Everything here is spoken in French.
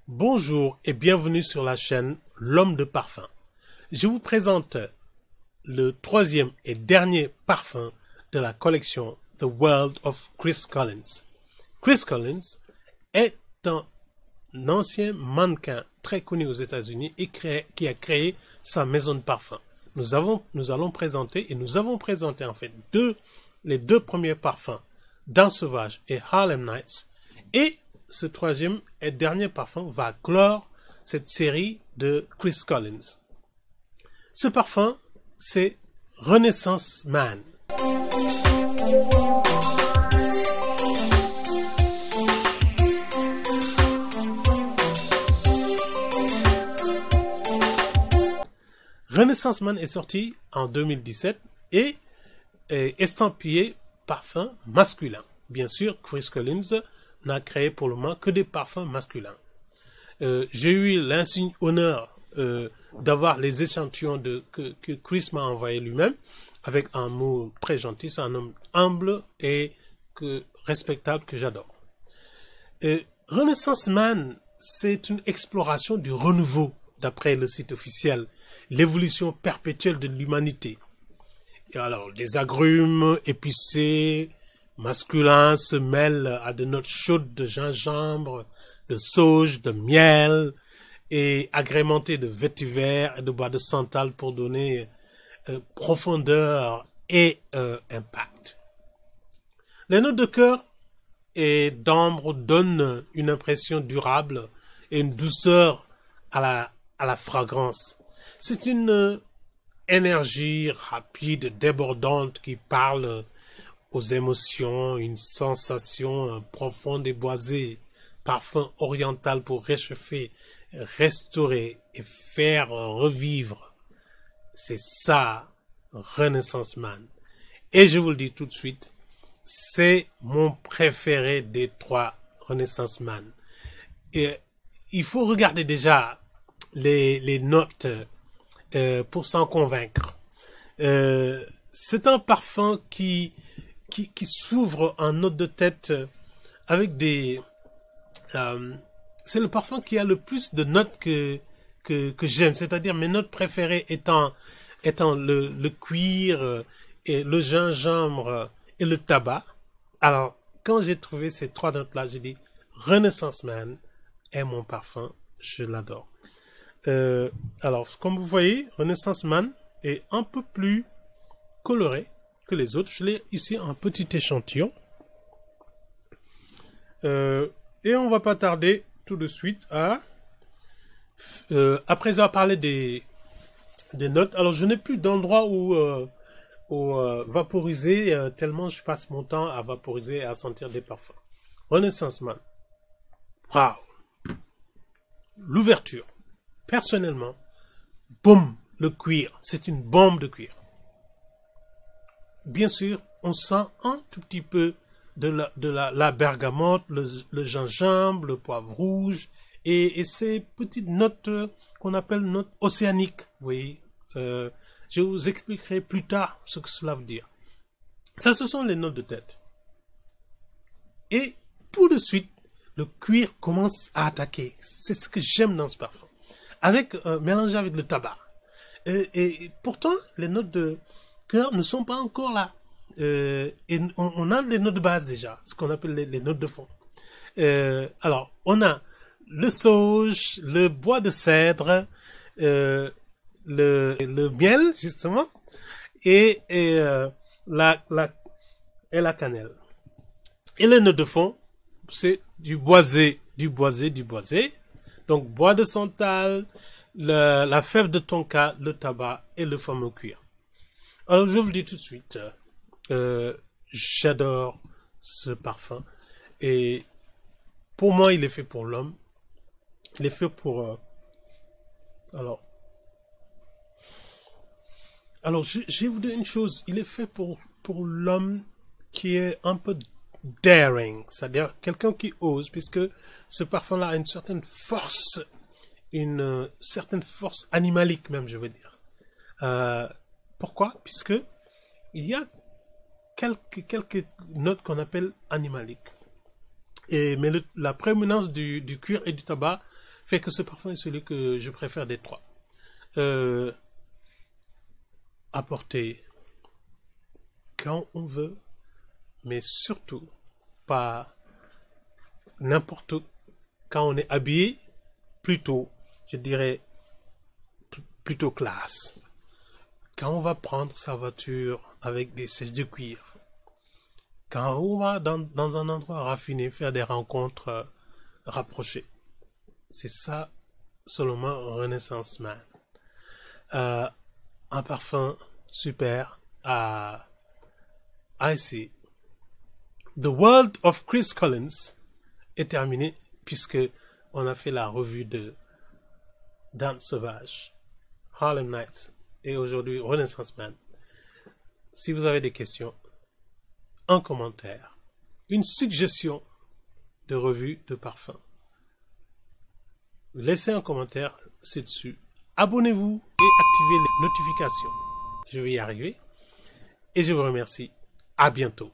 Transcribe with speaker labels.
Speaker 1: Bonjour et bienvenue sur la chaîne L'Homme de Parfum. Je vous présente le troisième et dernier parfum de la collection The World of Chris Collins. Chris Collins est un ancien mannequin très connu aux États-Unis et qui a créé sa maison de parfum. Nous avons présenté en fait les deux premiers parfums, Danse Sauvage et Harlem Nights, et ce troisième et dernier parfum va clore cette série de Chris Collins. Ce parfum, c'est Renaissance Man. Renaissance Man est sorti en 2017 et est estampillé parfum masculin. Bien sûr, Chris Collins n'a créé pour le moment que des parfums masculins. J'ai eu l'insigne honneur d'avoir les échantillons que Chris m'a envoyé lui-même, avec un mot très gentil. C'est un homme humble et respectable que j'adore. Renaissance Man, c'est une exploration du renouveau, d'après le site officiel, l'évolution perpétuelle de l'humanité. Et alors, des agrumes épicés, masculins se mêlent à de notes chaudes de gingembre, de sauge, de miel, et agrémentés de vétiver et de bois de santal pour donner profondeur et impact. Les notes de cœur et d'ambre donnent une impression durable et une douceur à la fragrance. C'est une énergie rapide, débordante qui parle aux émotions, une sensation profonde et boisée, parfum oriental pour réchauffer, restaurer et faire revivre. C'est ça, Renaissance Man. Et je vous le dis tout de suite, c'est mon préféré des trois Renaissance Man. Et il faut regarder déjà les notes pour s'en convaincre. C'est un parfum qui s'ouvre en note de tête avec des... c'est le parfum qui a le plus de notes que j'aime, c'est-à-dire mes notes préférées étant le cuir et le gingembre et le tabac. Alors, quand j'ai trouvé ces trois notes-là, j'ai dit Renaissance Man est mon parfum, je l'adore. Alors, comme vous voyez, Renaissance Man est un peu plus coloré que les autres. Je l'ai ici en petit échantillon. Et on va pas tarder tout de suite à... après avoir parlé des notes, alors je n'ai plus d'endroit où vaporiser, tellement je passe mon temps à vaporiser et à sentir des parfums. Renaissance Man. Waouh! L'ouverture. Personnellement, boum, le cuir. C'est une bombe de cuir. Bien sûr, on sent un tout petit peu de la bergamote, le gingembre, le poivre rouge et ces petites notes qu'on appelle notes océaniques. Vous voyez, je vous expliquerai plus tard ce que cela veut dire. Ça, ce sont les notes de tête. Et tout de suite, le cuir commence à attaquer. C'est ce que j'aime dans ce parfum. Mélangé avec le tabac. Et pourtant, les notes de cœur ne sont pas encore là. Et on a les notes de base déjà, ce qu'on appelle les notes de fond. Alors, on a le sauge, le bois de cèdre, le miel, justement, et la cannelle. Et les notes de fond, c'est du boisé. Donc, bois de santal, la fève de tonka, le tabac et le fameux cuir. Alors, je vous le dis tout de suite, j'adore ce parfum. Et pour moi, il est fait pour l'homme. Il est fait pour... Alors, je vais vous dire une chose. Il est fait pour l'homme qui est un peu daring, c'est-à-dire quelqu'un qui ose, puisque ce parfum-là a une certaine force animalique même, je veux dire. Pourquoi? Puisque il y a quelques notes qu'on appelle animaliques. Mais la prééminence du cuir et du tabac fait que ce parfum est celui que je préfère des trois. Apporter quand on veut, mais surtout pas n'importe où. Quand on est habillé, plutôt, je dirais, plutôt classe. Quand on va prendre sa voiture avec des sièges de cuir, quand on va dans un endroit raffiné, faire des rencontres rapprochées, c'est ça seulement Renaissance Man. Un parfum super à essayer. The World of Chris Collins est terminé puisque on a fait la revue de Danse Sauvage, Harlem Nights et aujourd'hui Renaissance Man. Si vous avez des questions, un commentaire, une suggestion de revue de parfum, laissez un commentaire ci-dessus. Abonnez-vous et activez les notifications. Je vais y arriver et je vous remercie. À bientôt.